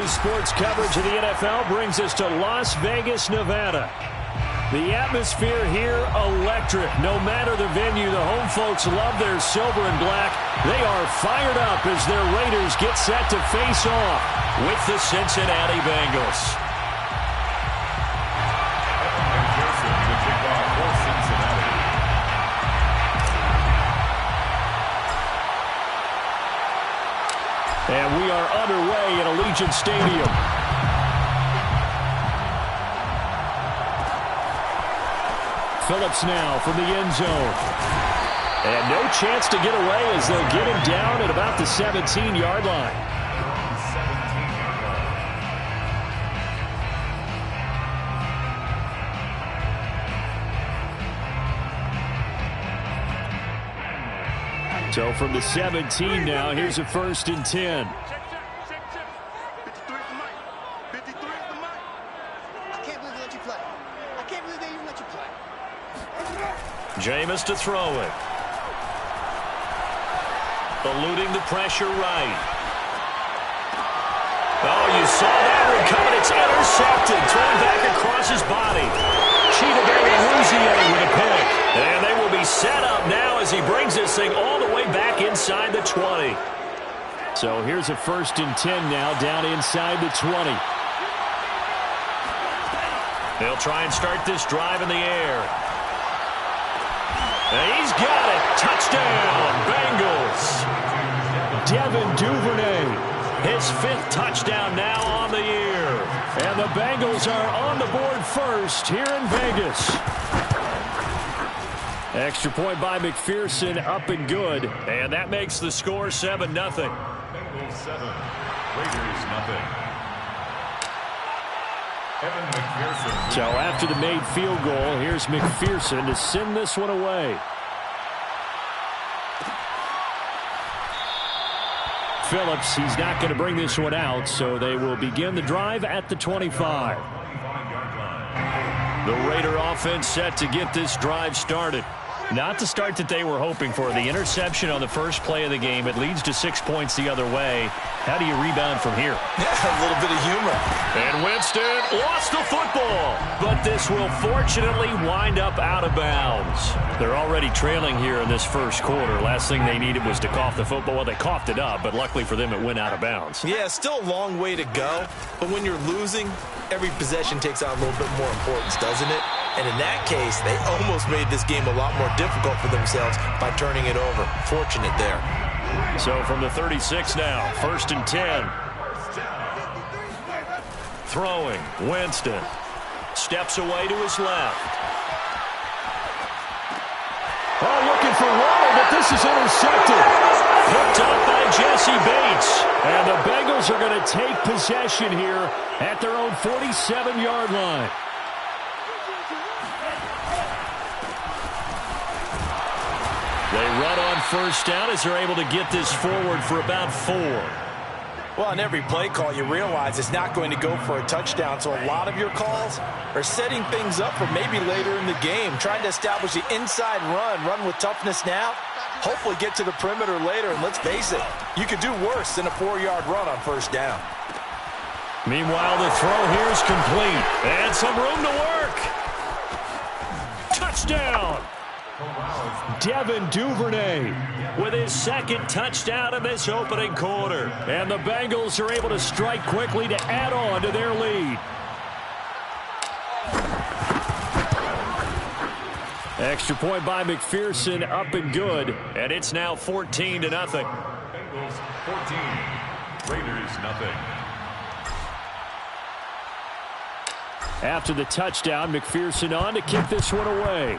Yahoo Sports coverage of the NFL brings us to Las Vegas, Nevada. The atmosphere here, electric. No matter the venue, the home folks love their silver and black. They are fired up as their Raiders get set to face off with the Cincinnati Bengals. And we are underway at Allegiant Stadium. Phillips now from the end zone. And no chance to get away as they'll get him down at about the 17-yard line. So from the 17 now, here's a 1st and 10. Jameis to throw it. Eluding the pressure right. Oh, you saw that one coming. It's intercepted. Thrown back across his body. Cheetah with a pick. And they will be set up now as he brings this thing all the way back inside the 20. So here's a 1st and 10 now down inside the 20. They'll try and start this drive in the air. And he's got it. Touchdown, Bengals. Devin Duvernay, his 5th touchdown now on the year. And the Bengals are on the board first here in Vegas. Extra point by McPherson, up and good. And that makes the score 7-0. Bengals 7, Raiders 0. So after the made field goal, here's McPherson to send this one away. Phillips, he's not going to bring this one out, so they will begin the drive at the 25. The Raider offense set to get this drive started. Not the start that they were hoping for. The interception on the first play of the game, it leads to 6 points the other way. How do you rebound from here? Yeah, a little bit of humor. And Winston lost the football, but this will fortunately wind up out of bounds. They're already trailing here in this first quarter. Last thing they needed was to cough the football. Well, they coughed it up, but luckily for them, it went out of bounds. Yeah, still a long way to go, but when you're losing, every possession takes on a little bit more importance, doesn't it? And in that case, they almost made this game a lot more difficult for themselves by turning it over. Fortunate there. So from the 36 now, 1st and 10. Throwing, Winston. Steps away to his left. Oh, looking for water, but this is intercepted. Picked up by Jesse Bates. And the Bengals are going to take possession here at their own 47-yard line. They run on 1st down as they're able to get this forward for about 4. Well, on every play call, you realize it's not going to go for a touchdown, so a lot of your calls are setting things up for maybe later in the game, trying to establish the inside run with toughness now, hopefully get to the perimeter later, and let's face it, you could do worse than a 4-yard run on 1st down. Meanwhile, the throw here is complete, and some room to work. Touchdown! Devin Duvernay with his 2nd touchdown in this opening quarter. And the Bengals are able to strike quickly to add on to their lead. Extra point by McPherson, up and good. And it's now 14-0. Bengals 14, Raiders 0. After the touchdown, McPherson on to kick this one away.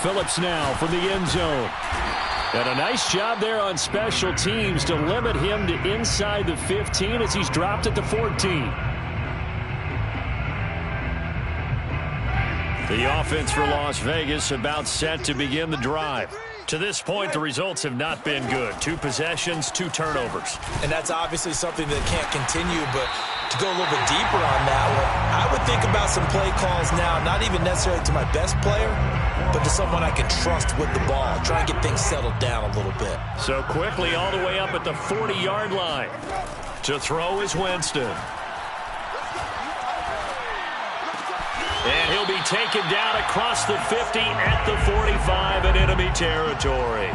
Phillips now from the end zone. And a nice job there on special teams to limit him to inside the 15 as he's dropped at the 14. The offense for Las Vegas about set to begin the drive. To this point, the results have not been good. 2 possessions, 2 turnovers. And that's obviously something that can't continue, but to go a little bit deeper on that one, I would think about some play calls now, not even necessarily to my best player, but to someone I can trust with the ball. Try and get things settled down a little bit. So quickly all the way up at the 40-yard line. To throw is Winston. And he'll be taken down across the 50 at the 45 in enemy territory.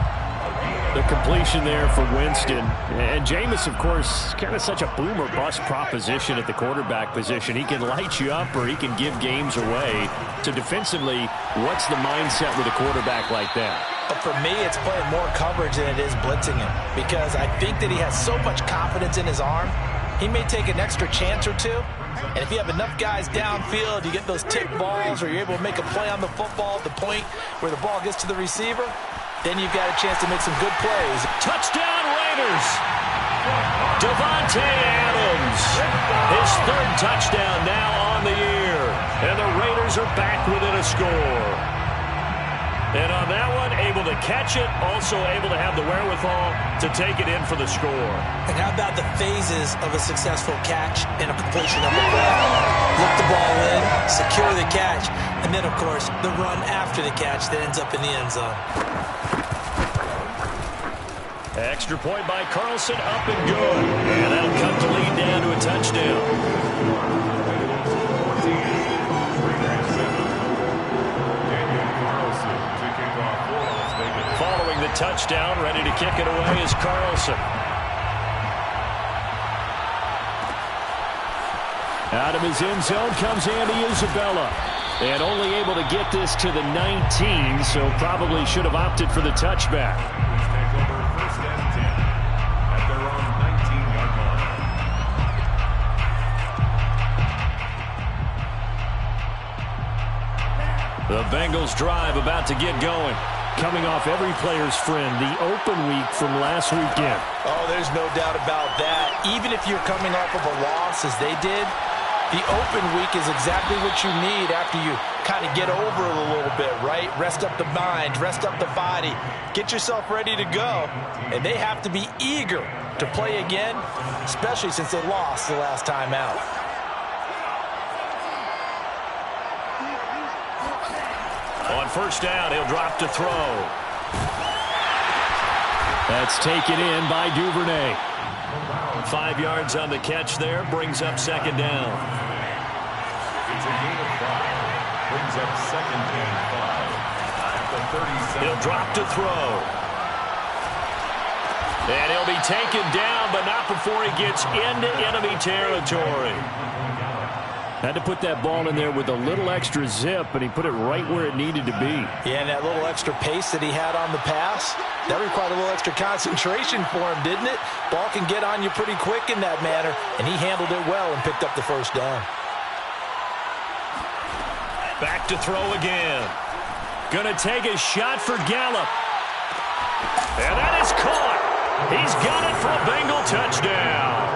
The completion there for Winston. And Jameis, of course, kind of such a boom-or-bust proposition at the quarterback position. He can light you up or he can give games away. So defensively, what's the mindset with a quarterback like that? For me, it's playing more coverage than it is blitzing him, because I think that he has so much confidence in his arm. He may take an extra chance or two, and if you have enough guys downfield, you get those tip balls, or you're able to make a play on the football at the point where the ball gets to the receiver, then you've got a chance to make some good plays. Touchdown Raiders! Devontae Adams, his third touchdown now on the year, and the Raiders are back within a score. And on that one, able to catch it, also able to have the wherewithal to take it in for the score. And how about the phases of a successful catch and a completion of the play? Look the ball in, secure the catch, and then, of course, the run after the catch that ends up in the end zone. Extra point by Carlson, up and good. And that'll cut the lead down to a touchdown. Following the touchdown, ready to kick it away is Carlson. Out of his end zone comes Andy Isabella. And only able to get this to the 19, so probably should have opted for the touchback. First and 10 at their own 19-yard line. The Bengals drive about to get going. Coming off every player's friend, the open week from last weekend. Oh, there's no doubt about that. Even if you're coming off of a loss as they did, the open week is exactly what you need after you kind of get over it a little bit, right? Rest up the mind, rest up the body, get yourself ready to go. And they have to be eager to play again, especially since they lost the last time out. On first down, he'll drop to throw. That's taken in by Duvernay. 5 yards on the catch there, brings up second down. It's a gain of 5. Brings up second and 5 at the 37. He'll drop to throw. And he'll be taken down, but not before he gets into enemy territory. Had to put that ball in there with a little extra zip, and he put it right where it needed to be. Yeah, and that little extra pace that he had on the pass, that required a little extra concentration for him, didn't it? Ball can get on you pretty quick in that manner, and he handled it well and picked up the first down. Back to throw again. Gonna take a shot for Gallup. And that is caught. He's got it for a Bengal touchdown.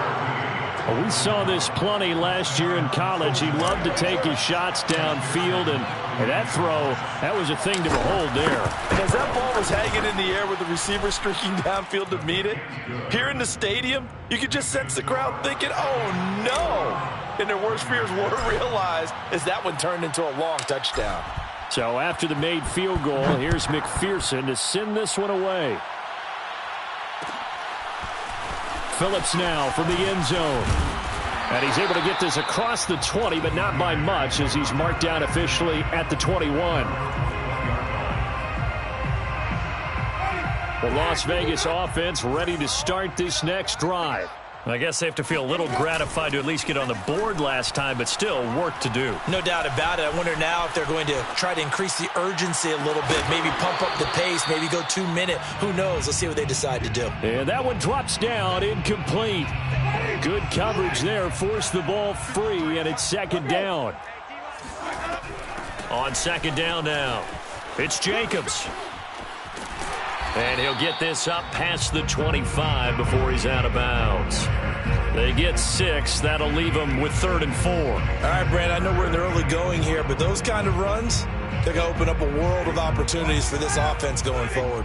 Well, we saw this plenty last year in college. He loved to take his shots downfield, and that throw, that was a thing to behold there. And as that ball was hanging in the air with the receiver streaking downfield to meet it, here in the stadium, you could just sense the crowd thinking, oh, no. And their worst fears were realized as that one turned into a long touchdown. So after the made field goal, here's McPherson to send this one away. Phillips now from the end zone. And he's able to get this across the 20, but not by much, as he's marked down officially at the 21. The Las Vegas offense ready to start this next drive. I guess they have to feel a little gratified to at least get on the board last time, but still work to do. No doubt about it. I wonder now if they're going to try to increase the urgency a little bit, maybe pump up the pace, maybe go 2 minute. Who knows? Let's see what they decide to do. And that one drops down, incomplete. Good coverage there, forced the ball free, and it's second down. On second down now, it's Jacobs. And he'll get this up past the 25 before he's out of bounds. They get 6. That'll leave them with 3rd and 4. All right, Brand, I know we're in the early going here, but those kind of runs, they're going to open up a world of opportunities for this offense going forward.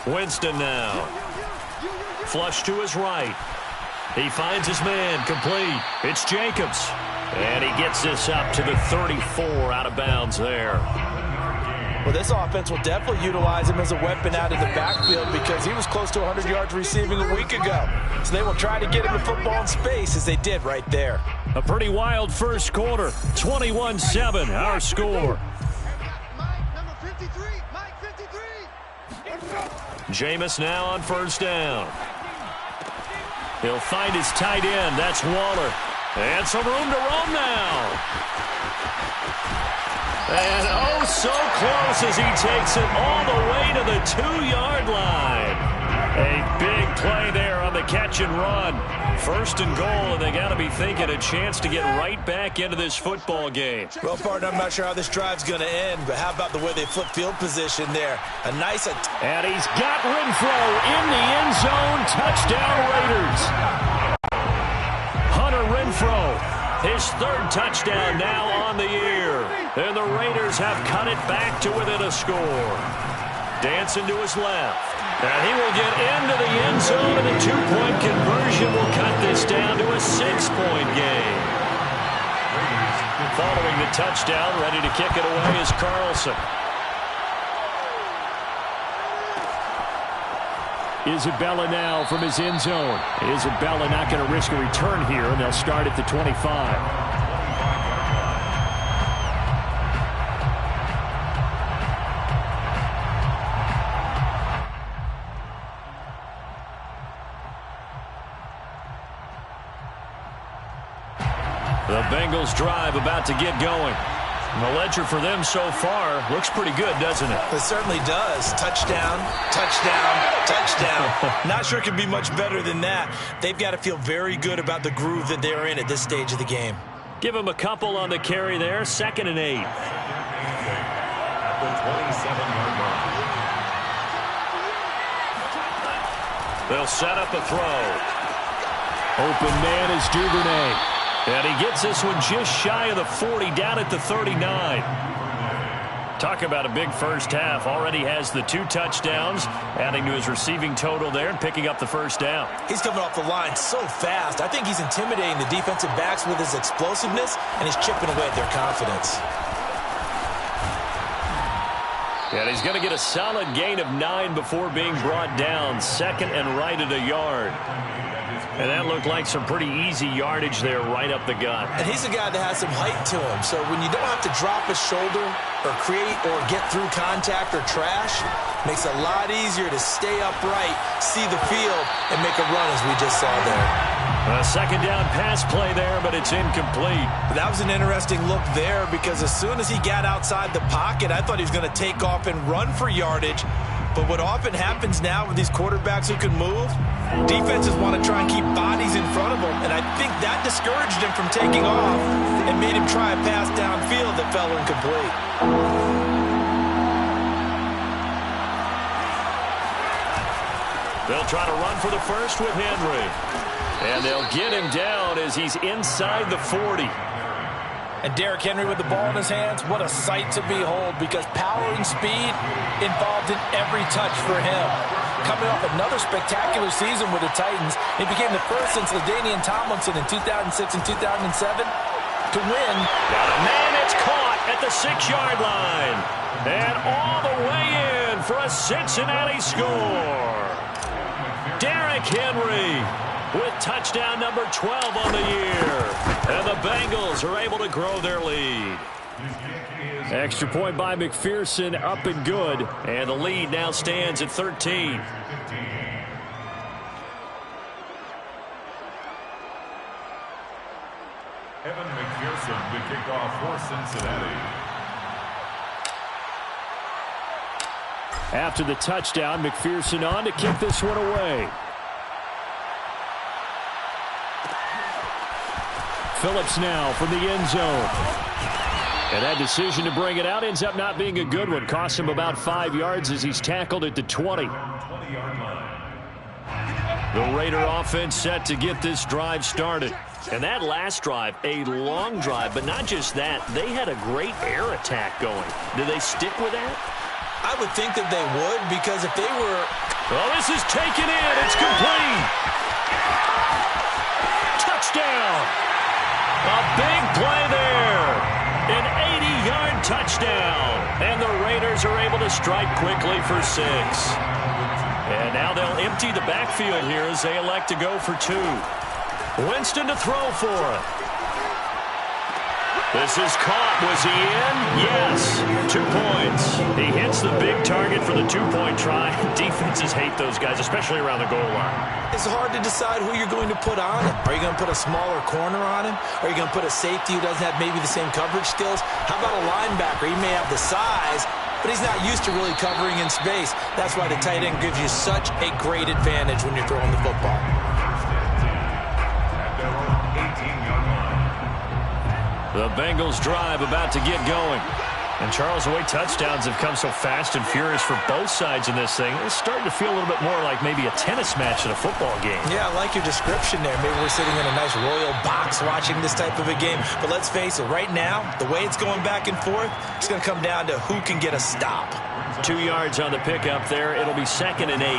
Winston now. Flush to his right. He finds his man complete. It's Jacobs. And he gets this up to the 34 out of bounds there. Well, this offense will definitely utilize him as a weapon out of the backfield because he was close to 100 yards receiving a week ago. So they will try to get him the football in space as they did right there. A pretty wild first quarter. 21-7, our score. Jameis now on first down. He'll find his tight end. That's Waller. And some room to roam now. And oh, so close as he takes it all the way to the 2-yard line. A big play there on the catch and run. First and goal, and they got to be thinking a chance to get right back into this football game. Well, partner, I'm not sure how this drive's going to end, but how about the way they flip field position there? A nice... And he's got Renfro in the end zone. Touchdown, Raiders. Hunter Renfro. His third touchdown now on the year. And the Raiders have cut it back to within a score. Dancing to his left. And he will get into the end zone, and the 2-point conversion will cut this down to a 6-point game. Following the touchdown, ready to kick it away is Carlson. Isabella now from his end zone. Isabella not going to risk a return here, and they'll start at the 25. The Bengals drive about to get going. The ledger for them so far looks pretty good, doesn't it? It certainly does. Touchdown, touchdown, touchdown. Not sure it can be much better than that. They've got to feel very good about the groove that they're in at this stage of the game. Give them a couple on the carry there. 2nd and 8. At the 27-yard line. They'll set up a throw. Open man is Duvernay. And he gets this one just shy of the 40, down at the 39. Talk about a big first half. Already has the 2 touchdowns, adding to his receiving total there and picking up the first down. He's coming off the line so fast. I think he's intimidating the defensive backs with his explosiveness, and he's chipping away at their confidence. And he's going to get a solid gain of 9 before being brought down. 2nd and right at a yard. And that looked like some pretty easy yardage there right up the gut. And he's a guy that has some height to him. So when you don't have to drop his shoulder or create or get through contact or trash, makes it a lot easier to stay upright, see the field, and make a run as we just saw there. A 2nd down pass play there, but it's incomplete. That was an interesting look there because as soon as he got outside the pocket, I thought he was going to take off and run for yardage. But what often happens now with these quarterbacks who can move, defenses want to try and keep bodies in front of them, and I think that discouraged him from taking off and made him try a pass downfield that fell incomplete. They'll try to run for the first with Henry. And they'll get him down as he's inside the 40. And Derrick Henry with the ball in his hands, what a sight to behold because power and speed involved in every touch for him. Coming off another spectacular season with the Titans, he became the first since LaDainian Tomlinson in 2006 and 2007 to win. Got a man, it's caught at the 6-yard line. And all the way in for a Cincinnati score. Derrick Henry with touchdown number 12 on the year. And the Bengals are able to grow their lead. Extra point by McPherson, up and good. And the lead now stands at 13. Evan McPherson to kick off for Cincinnati. After the touchdown, McPherson on to kick this one away. Phillips now from the end zone. And that decision to bring it out ends up not being a good one. Costs him about 5 yards as he's tackled at the 20. The Raider offense set to get this drive started. And that last drive, a long drive, but not just that. They had a great air attack going. Do they stick with that? I would think that they would because if they were... Well, this is taken in. It's complete. Touchdown. A big play there. An 80-yard touchdown. And the Raiders are able to strike quickly for 6. And now they'll empty the backfield here as they elect to go for 2. Winston to throw for it. This is caught. Was he in? Yes. 2 points. He hits the big target for the 2-point try. Defenses hate those guys, especially around the goal line. It's hard to decide who you're going to put on him. Are you going to put a smaller corner on him? Are you going to put a safety who doesn't have maybe the same coverage skills? How about a linebacker? He may have the size, but he's not used to really covering in space. That's why the tight end gives you such a great advantage when you're throwing the football. The Bengals drive about to get going. And Charles, the way touchdowns have come so fast and furious for both sides in this thing, it's starting to feel a little bit more like maybe a tennis match in a football game. Yeah, I like your description there. Maybe we're sitting in a nice royal box watching this type of a game. But let's face it, right now, the way it's going back and forth, it's going to come down to who can get a stop. 2 yards on the pickup there. It'll be 2nd and 8.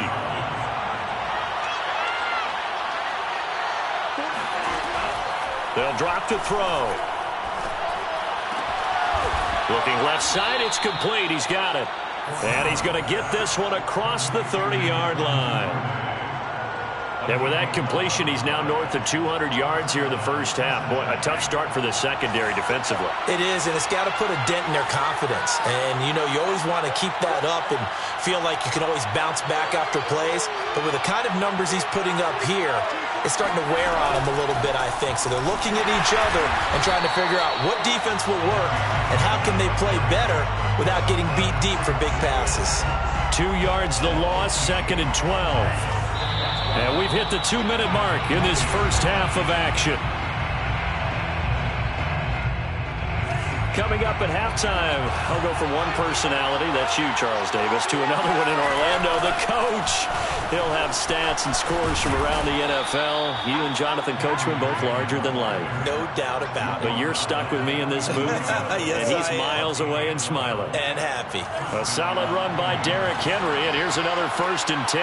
They'll drop to throw. Looking left side, it's complete. He's got it. And he's going to get this one across the 30-yard line. And with that completion, he's now north of 200 yards here in the first half. Boy, a tough start for the secondary defensively. It is, and it's got to put a dent in their confidence. And, you know, you always want to keep that up and feel like you can always bounce back after plays. But with the kind of numbers he's putting up here, it's starting to wear on them a little bit, I think. So they're looking at each other and trying to figure out what defense will work and how can they play better without getting beat deep for big passes. 2 yards the loss, 2nd and 12. And we've hit the 2-minute mark in this first half of action. Coming up at halftime, I'll go from one personality, that's you, Charles Davis, to another one in Orlando, the coach. He'll have stats and scores from around the NFL. You and Jonathan Coachman, both larger than life. No doubt about it. But you're stuck with me in this booth, yes, and he's miles away and smiling. And happy. A solid run by Derrick Henry, and here's another 1st and 10.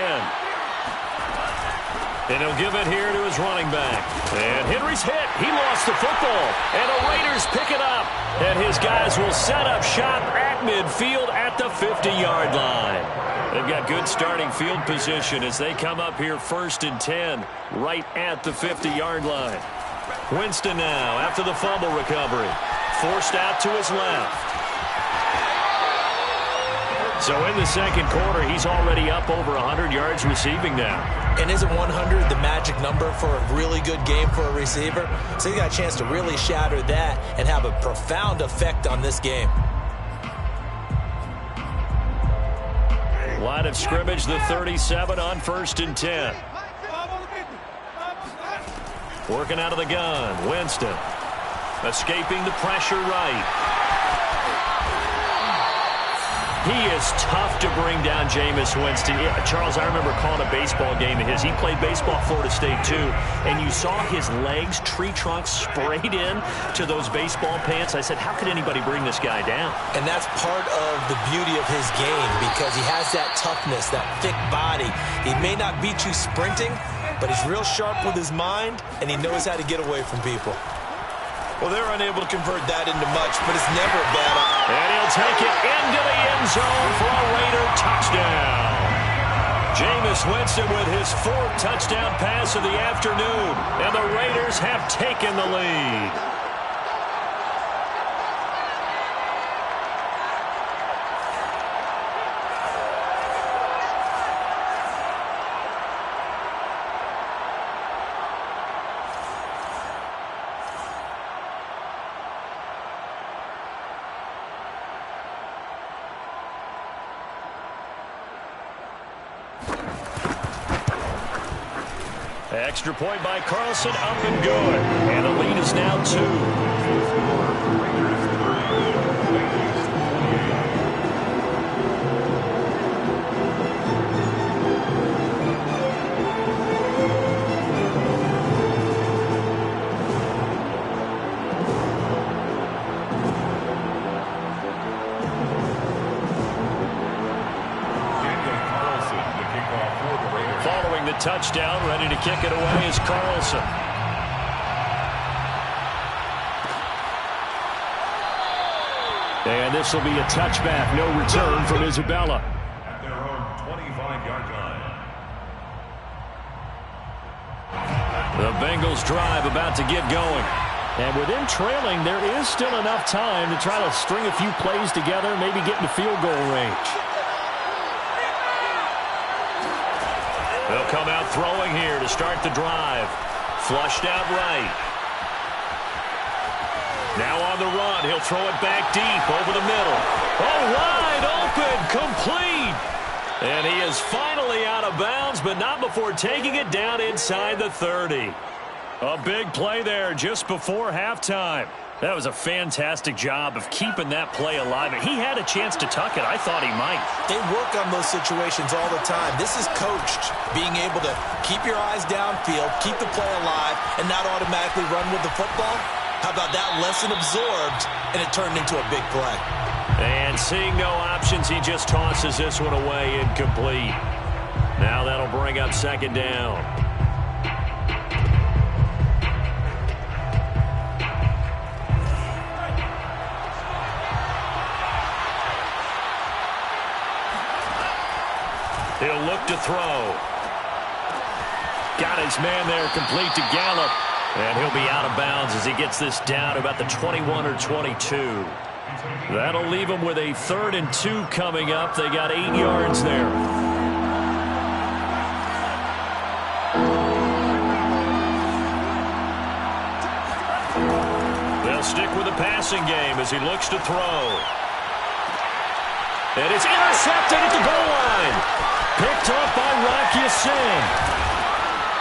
And he'll give it here to his running back. And Henry's hit. He lost the football. And the Raiders pick it up. And his guys will set up shop at midfield at the 50-yard line. They've got good starting field position as they come up here 1st and 10 right at the 50-yard line. Winston now after the fumble recovery. Forced out to his left. So in the second quarter, he's already up over 100 yards receiving now. And isn't 100 the magic number for a really good game for a receiver? So he got a chance to really shatter that and have a profound effect on this game. Line of scrimmage, the 37 on 1st and 10. Working out of the gun, Winston. Escaping the pressure right. He is tough to bring down Jameis Winston. Yeah, Charles, I remember calling a baseball game of his. He played baseball at Florida State, too. And you saw his legs, tree trunks sprayed in to those baseball pants. I said, how could anybody bring this guy down? And that's part of the beauty of his game because he has that toughness, that thick body. He may not beat you sprinting, but he's real sharp with his mind, and he knows how to get away from people. Well, they're unable to convert that into much, but it's never a bad option. And he'll take it into the end zone for a Raider touchdown. Jameis Winston with his 4th touchdown pass of the afternoon. And the Raiders have taken the lead. Extra point by Carlson, up and good. And the lead is now 2. Touchdown, ready to kick it away is Carlson. And this will be a touchback. No return from Isabella. At their own 25-yard line. The Bengals drive about to get going. And with them trailing, there is still enough time to try to string a few plays together, maybe get into field goal range. They'll come out throwing here to start the drive. Flushed out right. Now on the run, he'll throw it back deep over the middle. Oh, wide open, complete. And he is finally out of bounds, but not before taking it down inside the 30. A big play there just before halftime. That was a fantastic job of keeping that play alive. He had a chance to tuck it. I thought he might. They work on those situations all the time. This is coached, being able to keep your eyes downfield, keep the play alive, and not automatically run with the football. How about that lesson absorbed, and it turned into a big play. And seeing no options, he just tosses this one away incomplete. Now that'll bring up second down. He'll look to throw. Got his man there, complete to Gallup. And he'll be out of bounds as he gets this down about the 21 or 22. That'll leave him with a 3rd and 2 coming up. They got 8 yards there. They'll stick with the passing game as he looks to throw. And it's intercepted at the goal line. Picked off by Rocky Singh.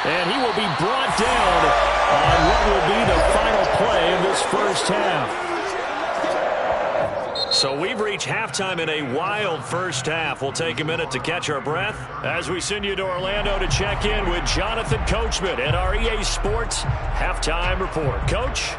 And he will be brought down on what will be the final play of this first half. So we've reached halftime in a wild first half. We'll take a minute to catch our breath as we send you to Orlando to check in with Jonathan Coachman at our EA Sports Halftime Report. Coach?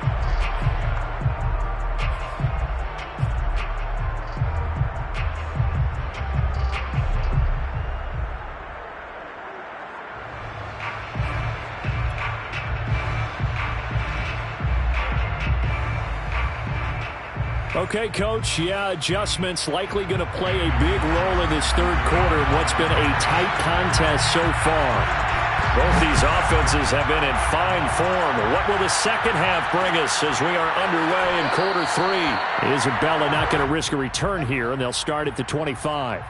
Okay, Coach, yeah, adjustments likely going to play a big role in this third quarter in what's been a tight contest so far. Both these offenses have been in fine form. What will the second half bring us as we are underway in quarter 3? Isabella not going to risk a return here, and they'll start at the 25.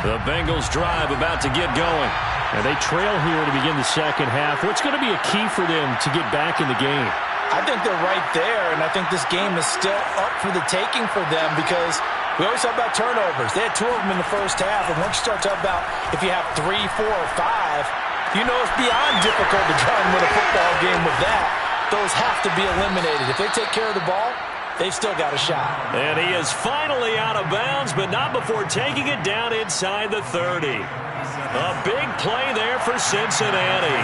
The Bengals drive about to get going. And they trail here to begin the second half. What's going to be a key for them to get back in the game? I think they're right there, and I think this game is still up for the taking for them because we always talk about turnovers. They had 2 of them in the first half, and once you start talking about if you have 3, 4, or 5, you know it's beyond difficult to try and win a football game with that. Those have to be eliminated. If they take care of the ball, they've still got a shot. And he is finally out of bounds, but not before taking it down inside the 30. A big play there for Cincinnati.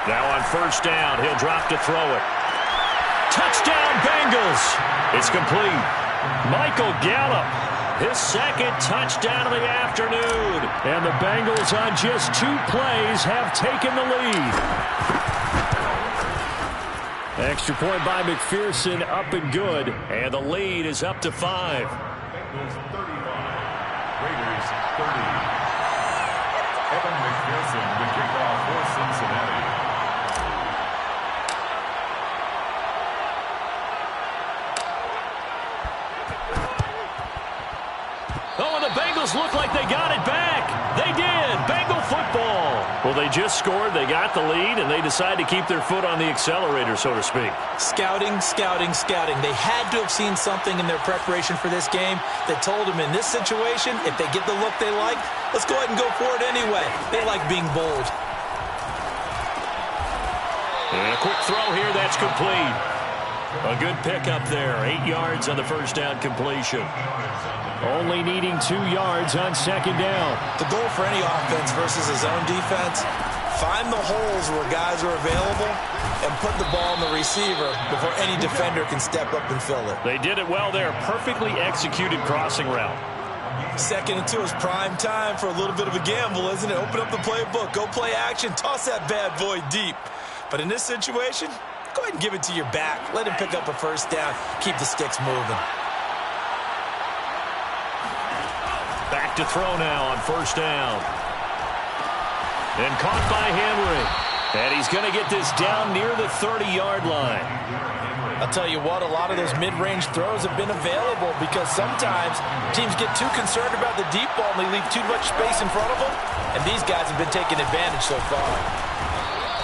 Now on first down, he'll drop to throw it. Touchdown, Bengals. It's complete. Michael Gallup, his second touchdown of the afternoon. And the Bengals on just 2 plays have taken the lead. Extra point by McPherson, up and good. And the lead is up to 5. Bengals 35, Raiders 30. Evan McPherson to kick off for Cincinnati. Oh, and the Bengals look like they got it back. They did. Bengal football. Well, they just scored. They got the lead, and they decide to keep their foot on the accelerator, so to speak. Scouting, scouting, scouting. They had to have seen something in their preparation for this game that told them in this situation, if they get the look they like, let's go ahead and go for it anyway. They like being bold. And a quick throw here. That's complete. A good pickup there. 8 yards on the first down completion. Only needing 2 yards on second down. The goal for any offense versus his own defense, find the holes where guys are available and put the ball in the receiver before any defender can step up and fill it. They did it well there. Perfectly executed crossing route. 2nd and 2 is prime time for a little bit of a gamble, isn't it? Open up the playbook, go play action, toss that bad boy deep. But in this situation, go ahead and give it to your back. Let him pick up a first down. Keep the sticks moving. Back to throw now on 1st down. And caught by Henry. And he's going to get this down near the 30-yard line. I'll tell you what, a lot of those mid-range throws have been available because sometimes teams get too concerned about the deep ball and they leave too much space in front of them. And these guys have been taking advantage so far.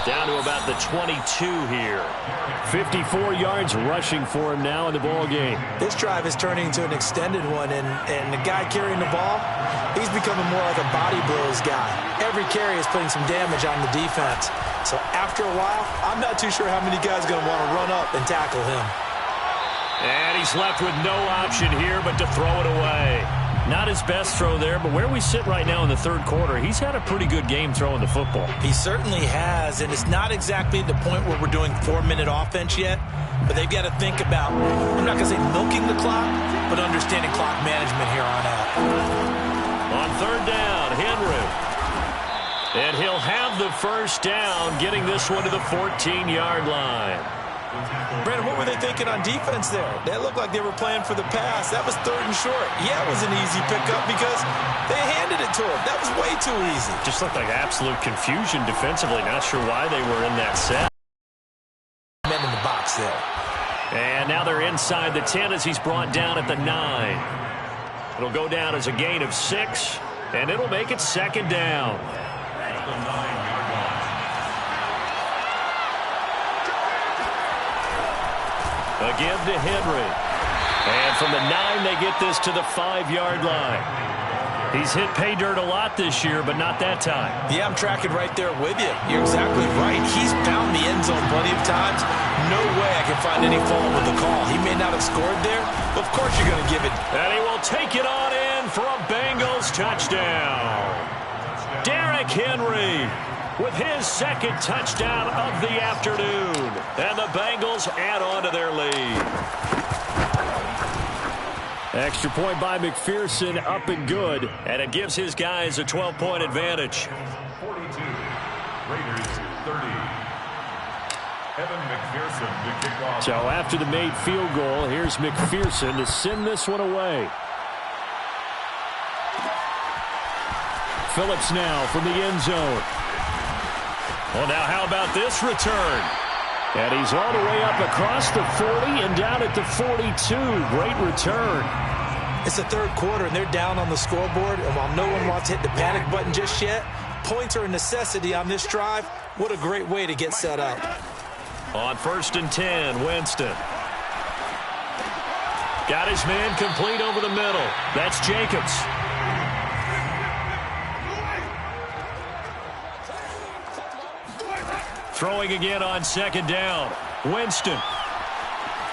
Down to about the 22 here. 54 yards rushing for him now in the ball game. This drive is turning into an extended one, and the guy carrying the ball, he's becoming more like a body blows guy. Every carry is putting some damage on the defense. So after a while, I'm not too sure how many guys are going to want to run up and tackle him. And he's left with no option here but to throw it away. Not his best throw there, but where we sit right now in the 3rd quarter, he's had a pretty good game throwing the football. He certainly has, and it's not exactly the point where we're doing 4-minute offense yet, but they've got to think about, I'm not going to say milking the clock, but understanding clock management here on out. On 3rd down, Henry. And he'll have the first down, getting this one to the 14-yard line. Brandon, what were they thinking on defense there? They looked like they were playing for the pass. That was 3rd and short. Yeah, it was an easy pickup because they handed it to him. That was way too easy. Just looked like absolute confusion defensively. Not sure why they were in that set. Men in the box there. And now they're inside the 10 as he's brought down at the 9. It'll go down as a gain of 6, and it'll make it 2nd down. A give to Henry. And from the 9, they get this to the 5-yard line. He's hit pay dirt a lot this year, but not that time. Yeah, I'm tracking right there with you. You're exactly right. He's found the end zone plenty of times. No way I can find any fault with the call. He may not have scored there, but of course you're going to give it. And he will take it on in for a Bengals touchdown. Derrick Henry with his 2nd touchdown of the afternoon. And the Bengals add on to their lead. Extra point by McPherson, up and good. And it gives his guys a 12-point advantage. 42, Raiders 30. Evan McPherson to kick off. So after the made field goal, here's McPherson to send this one away. Phillips now from the end zone. Well, now how about this return? And he's all the way up across the 40 and down at the 42. Great return. It's the 3rd quarter, and they're down on the scoreboard. And while no one wants to hit the panic button just yet, points are a necessity on this drive. What a great way to get set up. On 1st and 10, Winston. Got his man complete over the middle. That's Jacobs. Throwing again on 2nd down. Winston.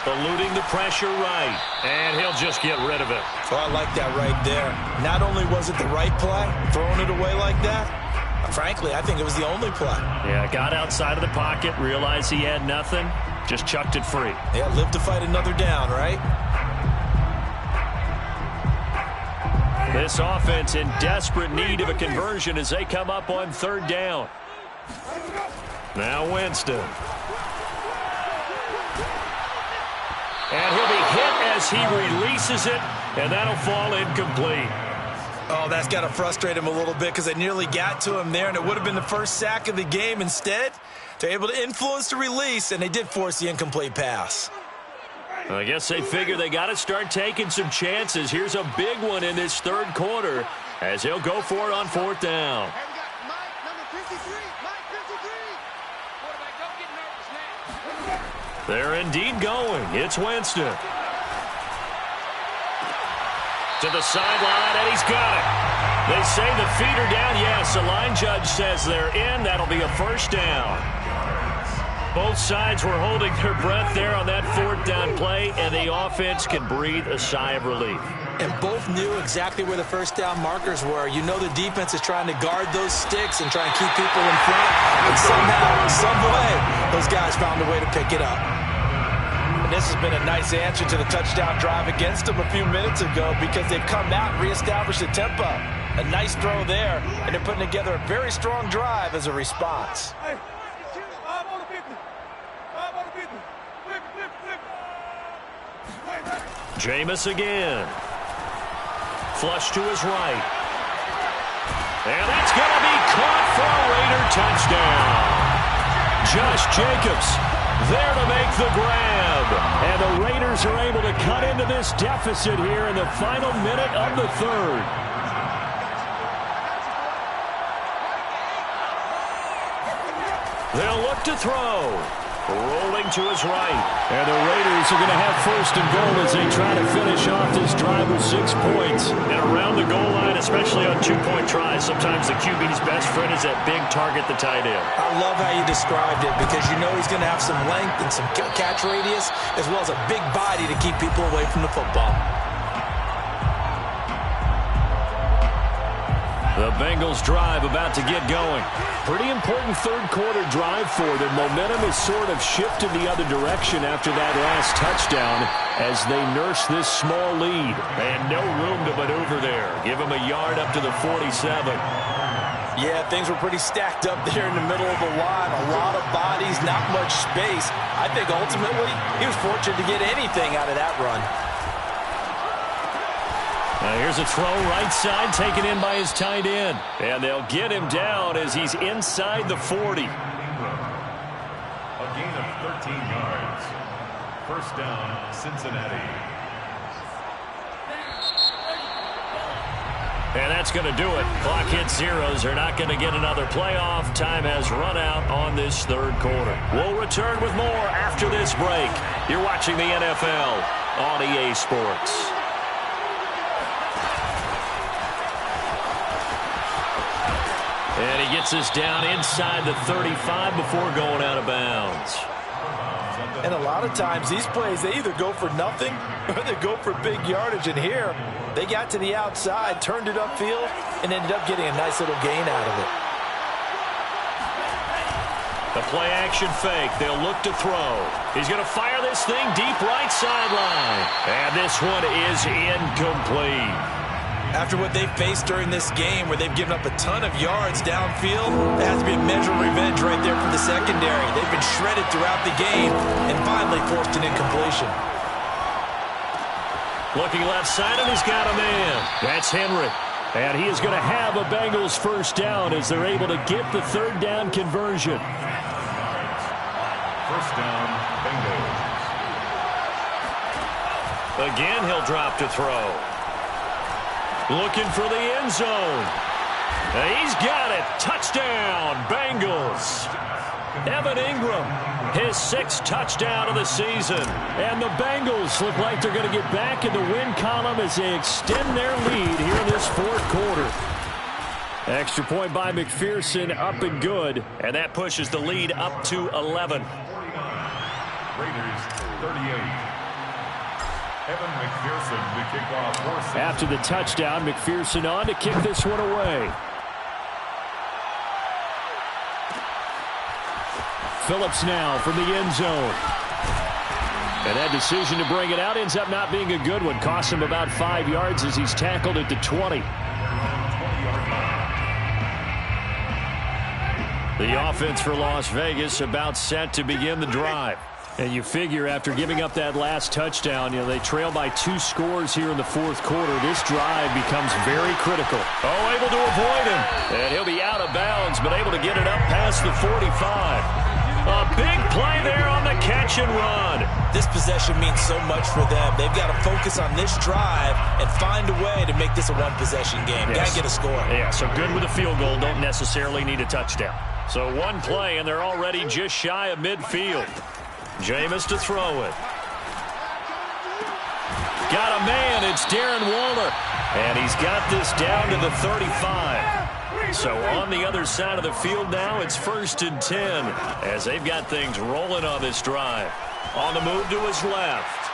Eluding the pressure right. And he'll just get rid of it. Oh, I like that right there. Not only was it the right play, throwing it away like that, frankly, I think it was the only play. Yeah, got outside of the pocket, realized he had nothing, just chucked it free. Yeah, live to fight another down, right? This offense in desperate need of a conversion as they come up on 3rd down. Now Winston. And he'll be hit as he releases it, and that'll fall incomplete. Oh, that's got to frustrate him a little bit because they nearly got to him there, and it would have been the first sack of the game. Instead, they're able to influence the release, and they did force the incomplete pass. I guess they figure they got to start taking some chances. Here's a big one in this 3rd quarter as he'll go for it on 4th down. They're indeed going. It's Winston. To the sideline, and he's got it. They say the feet are down. Yes, the line judge says they're in. That'll be a 1st down. Both sides were holding their breath there on that 4th down play, and the offense can breathe a sigh of relief. And both knew exactly where the 1st down markers were. You know the defense is trying to guard those sticks and try and keep people in front. And somehow, some way, those guys found a way to pick it up. this has been a nice answer to the touchdown drive against them a few minutes ago because they've come out and reestablished the tempo. A nice throw there, and they're putting together a very strong drive as a response. Jameis again. Flush to his right. And that's going to be caught for a Raider touchdown. Josh Jacobs there to make the grab. And the Raiders are able to cut into this deficit here in the final minute of the third. They'll look to throw. Rolling to his right. And the Raiders are going to have first and goal as they try to finish off this drive with 6 points. And around the goal line, especially on two-point tries, sometimes the QB's best friend is that big target, the tight end. I love how you described it because you know he's going to have some length and some catch radius as well as a big body to keep people away from the football. The Bengals drive about to get going. Pretty important third quarter drive for them. Momentum is sort of shifted the other direction after that last touchdown as they nurse this small lead. And no room to maneuver there. Give him a yard up to the 47. Yeah, things were pretty stacked up there in the middle of the line. A lot of bodies, not much space. I think ultimately he was fortunate to get anything out of that run. Now here's a throw right side taken in by his tight end. And they'll get him down as he's inside the 40. A gain of 13 yards. First down, Cincinnati. And that's going to do it. Clock hits zeros. They're not going to get another playoff. Time has run out on this third quarter. We'll return with more after this break. You're watching the NFL on EA Sports. And he gets us down inside the 35 before going out of bounds. And a lot of times these plays, they either go for nothing or they go for big yardage. And here, they got to the outside, turned it upfield, and ended up getting a nice little gain out of it. The play action fake. They'll look to throw. He's going to fire this thing deep right sideline. And this one is incomplete. After what they've faced during this game where they've given up a ton of yards downfield, there has to be a measure of revenge right there from the secondary. They've been shredded throughout the game and finally forced an incompletion. Looking left side, and he's got a man. That's Henry. And he is going to have a Bengals first down as they're able to get the third down conversion. First down, Bengals. Again, he'll drop to throw. Looking for the end zone. He's got it. Touchdown, Bengals. Evan Ingram, his 6th touchdown of the season. And the Bengals look like they're going to get back in the win column as they extend their lead here in this fourth quarter. Extra point by McPherson, up and good. And that pushes the lead up to 11. Raiders 38. Evan McPherson, the kickoff. After the touchdown, McPherson on to kick this one away. Phillips now from the end zone. And that decision to bring it out ends up not being a good one. Costs him about 5 yards as he's tackled at the 20. The offense for Las Vegas about set to begin the drive. And you figure after giving up that last touchdown, they trail by 2 scores here in the fourth quarter. This drive becomes very critical. Oh, able to avoid him. And he'll be out of bounds, but able to get it up past the 45. A big play there on the catch and run. This possession means so much for them. They've got to focus on this drive and find a way to make this a one-possession game. Yes. Got to get a score. Yeah, so good with a field goal. Don't necessarily need a touchdown. So one play, and they're already just shy of midfield. Jameis to throw it. Got a man. It's Darren Waller. And he's got this down to the 35. So on the other side of the field now, it's 1st and 10 as they've got things rolling on this drive. On the move to his left.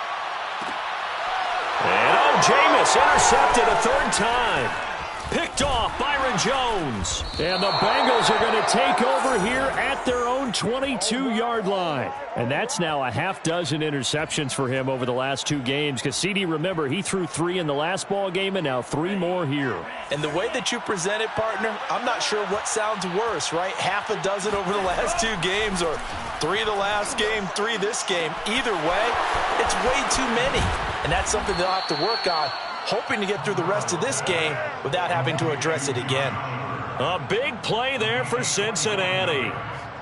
And Jameis intercepted a 3rd time. Picked off Byron Jones. And the Bengals are going to take over here at their own 22-yard line. And that's now a half dozen interceptions for him over the last 2 games. Because CD, remember, he threw 3 in the last ball game and now 3 more here. And the way that you present it, partner, I'm not sure what sounds worse, right? Half a dozen over the last 2 games or 3 the last game, 3 this game. Either way, it's way too many. And that's something they'll have to work on, hoping to get through the rest of this game without having to address it again. A big play there for Cincinnati.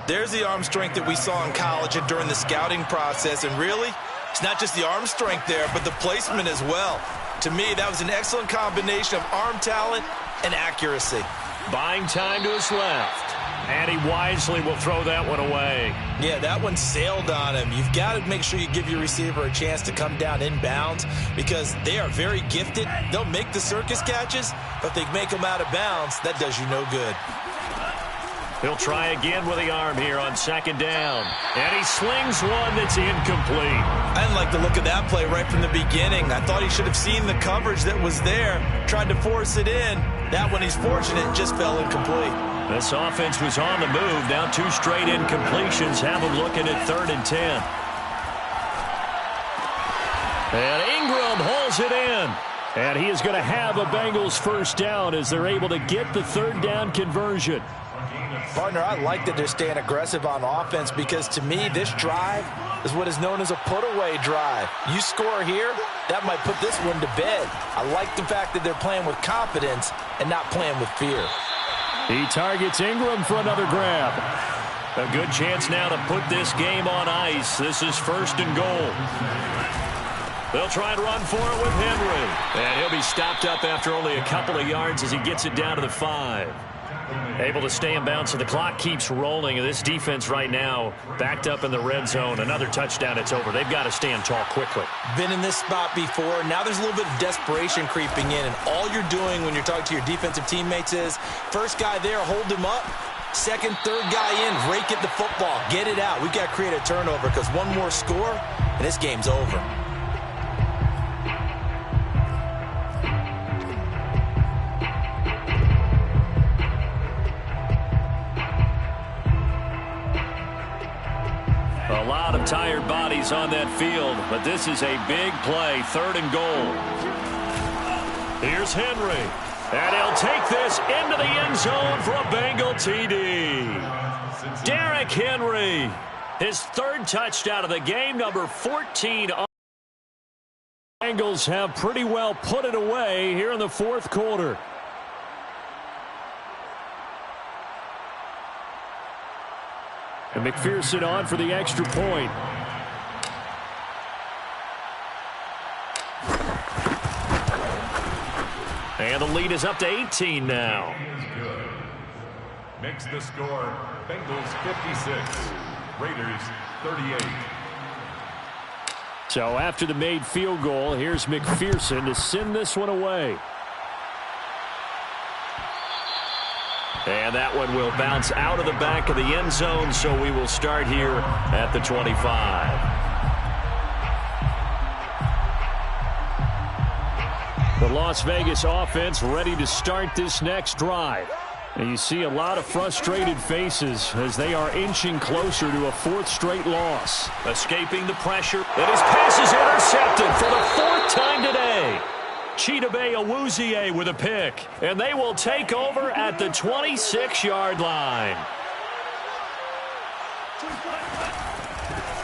There's the arm strength that we saw in college and during the scouting process. And really, it's not just the arm strength there, but the placement as well. To me, that was an excellent combination of arm talent and accuracy. Buying time to his left. And he wisely will throw that one away. Yeah, that one sailed on him. You've got to make sure you give your receiver a chance to come down inbounds because they are very gifted. They'll make the circus catches, but if they make them out of bounds, that does you no good. He'll try again with the arm here on 2nd down. And he slings one that's incomplete. I didn't like the look of that play right from the beginning. I thought he should have seen the coverage that was there, tried to force it in. That one, he's fortunate, just fell incomplete. This offense was on the move. Now 2 straight incompletions have them looking at 3rd and 10. And Ingram hauls it in. And he is going to have a Bengals first down as they're able to get the 3rd down conversion. Partner, I like that they're staying aggressive on offense because to me, this drive is what is known as a put-away drive. You score here, that might put this one to bed. I like the fact that they're playing with confidence and not playing with fear. He targets Ingram for another grab. A good chance now to put this game on ice. This is 1st and goal. They'll try and run for it with Henry. And he'll be stopped up after only a couple of yards as he gets it down to the 5. Able to stay in bounds, so the clock keeps rolling. And this defense right now backed up in the red zone. Another touchdown, it's over. They've got to stand tall quickly. Been in this spot before. Now there's a little bit of desperation creeping in. And all you're doing when you're talking to your defensive teammates is, first guy there, hold him up. Second, third guy in, rake at the football. Get it out. We've got to create a turnover because one more score, and this game's over. A lot of tired bodies on that field, but this is a big play, 3rd and goal. Here's Henry, and he'll take this into the end zone for a Bengal TD. Derrick Henry, his 3rd touchdown of the game, number 14. Bengals have pretty well put it away here in the 4th quarter. And McPherson on for the extra point. And the lead is up to 18 now. Makes the score Bengals 56, Raiders 38. So after the made field goal, here's McPherson to send this one away. And that one will bounce out of the back of the end zone, so we will start here at the 25. The Las Vegas offense ready to start this next drive. And you see a lot of frustrated faces as they are inching closer to a 4th straight loss. Escaping the pressure, and his pass is intercepted for the 4th time today. Chidobe Awuzie with a pick, and they will take over at the 26-yard line.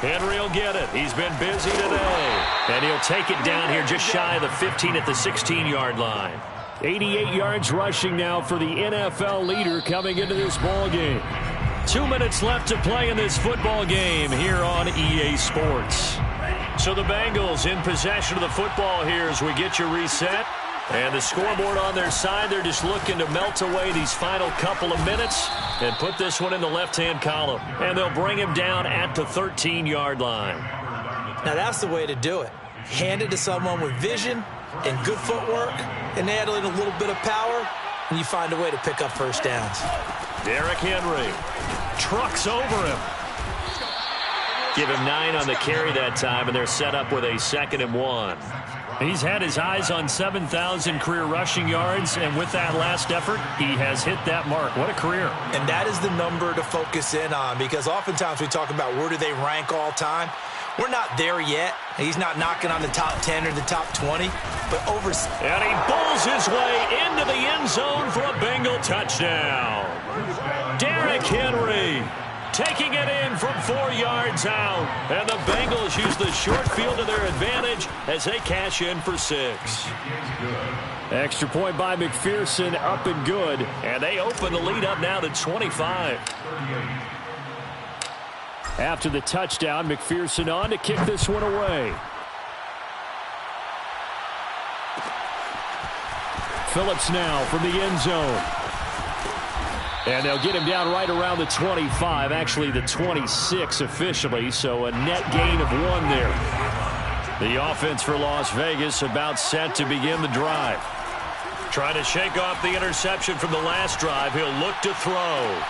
Henry will get it. He's been busy today. And he'll take it down here just shy of the 15 at the 16-yard line. 88 yards rushing now for the NFL leader coming into this ball game. 2 minutes left to play in this football game here on EA Sports. So the Bengals in possession of the football here as we get you reset. And the scoreboard on their side, they're just looking to melt away these final couple of minutes and put this one in the left-hand column. And they'll bring him down at the 13-yard line. Now that's the way to do it. Hand it to someone with vision and good footwork, and add in a little bit of power, and you find a way to pick up first downs. Derrick Henry trucks over him. Give him 9 on the carry that time, and they're set up with a 2nd and 1. He's had his eyes on 7,000 career rushing yards, and with that last effort, he has hit that mark. What a career. And that is the number to focus in on, because oftentimes we talk about where do they rank all time. We're not there yet. He's not knocking on the top 10 or the top 20, but over. And he bulls his way into the end zone for a Bengal touchdown. Derrick Henry taking it in from 4 yards out. And the Bengals use the short field to their advantage as they cash in for 6. Extra point by McPherson, up and good. And they open the lead up now to 25. After the touchdown, McPherson on to kick this one away. Phillips now from the end zone. And they'll get him down right around the 25, actually the 26 officially, so a net gain of 1 there. The offense for Las Vegas about set to begin the drive. Trying to shake off the interception from the last drive. He'll look to throw.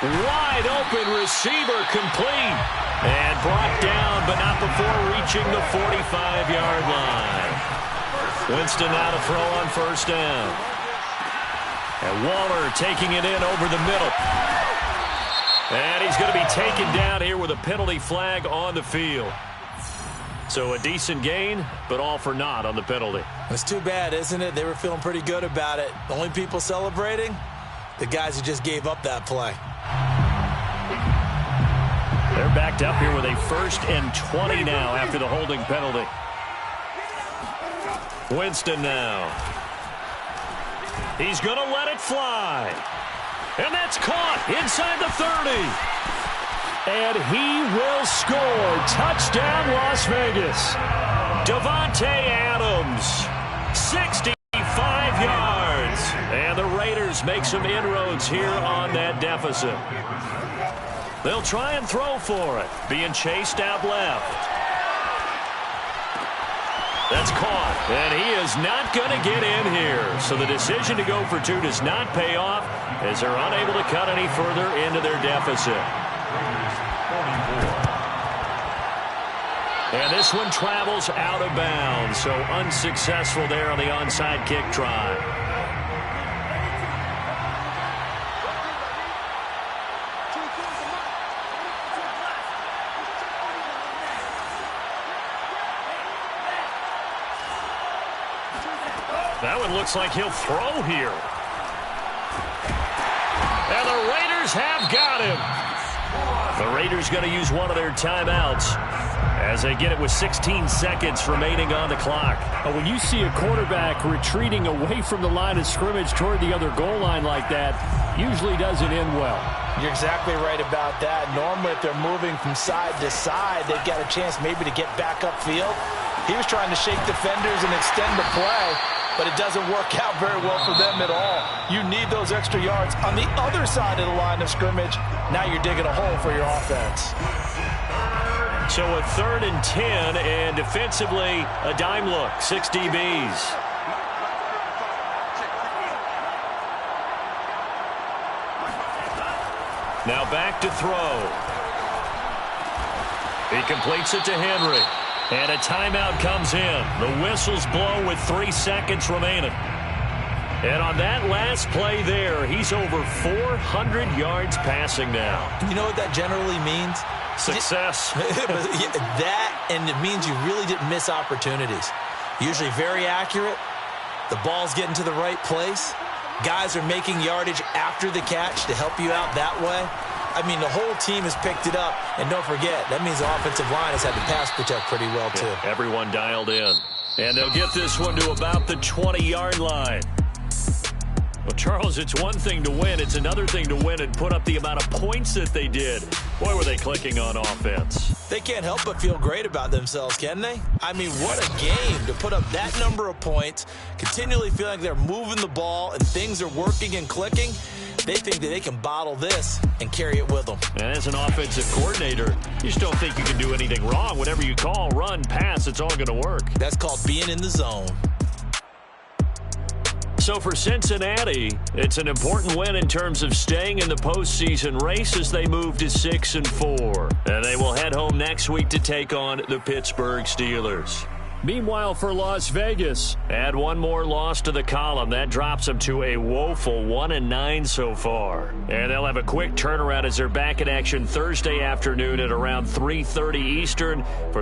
Wide open receiver, complete. And brought down, but not before reaching the 45-yard line. Winston now to throw on first down. And Waller taking it in over the middle. And he's going to be taken down here with a penalty flag on the field. So a decent gain, but all for naught on the penalty. It's too bad, isn't it? They were feeling pretty good about it. The only people celebrating, the guys who just gave up that play. They're backed up here with a 1st and 20 now after the holding penalty. Winston now. He's going to let it fly. And that's caught inside the 30. And he will score. Touchdown, Las Vegas. Davante Adams, 65 yards. And the Raiders make some inroads here on that deficit. They'll try and throw for it. Being chased out left. That's caught. And he is not going to get in here. So the decision to go for 2 does not pay off as they're unable to cut any further into their deficit. And this one travels out of bounds. So unsuccessful there on the onside kick try. That one looks like he'll throw here. And the Raiders have got him. The Raiders going to use one of their timeouts as they get it with 16 seconds remaining on the clock. When you see a quarterback retreating away from the line of scrimmage toward the other goal line like that, usually doesn't end well. You're exactly right about that. Normally, if they're moving from side to side, they've got a chance maybe to get back upfield. He was trying to shake defenders and extend the play, but it doesn't work out very well for them at all. You need those extra yards on the other side of the line of scrimmage. Now you're digging a hole for your offense. So a 3rd and 10, and defensively, a dime look, 6 DBs. Now back to throw. He completes it to Henry. And a timeout comes in. The whistles blow with 3 seconds remaining. And on that last play there, he's over 400 yards passing now. You know what that generally means? Success. That, and it means you really didn't miss opportunities. Usually very accurate. The ball's getting to the right place. Guys are making yardage after the catch to help you out that way. I mean, the whole team has picked it up. And don't forget, that means the offensive line has had to pass protect pretty well, too. Yeah, everyone dialed in. And they'll get this one to about the 20-yard line. Well, Charles, it's one thing to win. It's another thing to win and put up the amount of points that they did. Boy, were they clicking on offense. They can't help but feel great about themselves, can they? I mean, what a game to put up that number of points, continually feel like they're moving the ball and things are working and clicking. They think that they can bottle this and carry it with them. And as an offensive coordinator, you just don't think you can do anything wrong. Whatever you call, run, pass, it's all going to work. That's called being in the zone. So for Cincinnati, it's an important win in terms of staying in the postseason race as they move to 6-4. And they will head home next week to take on the Pittsburgh Steelers. Meanwhile, for Las Vegas, add one more loss to the column. That drops them to a woeful 1-9 so far. And they'll have a quick turnaround as they're back in action Thursday afternoon at around 3:30 Eastern for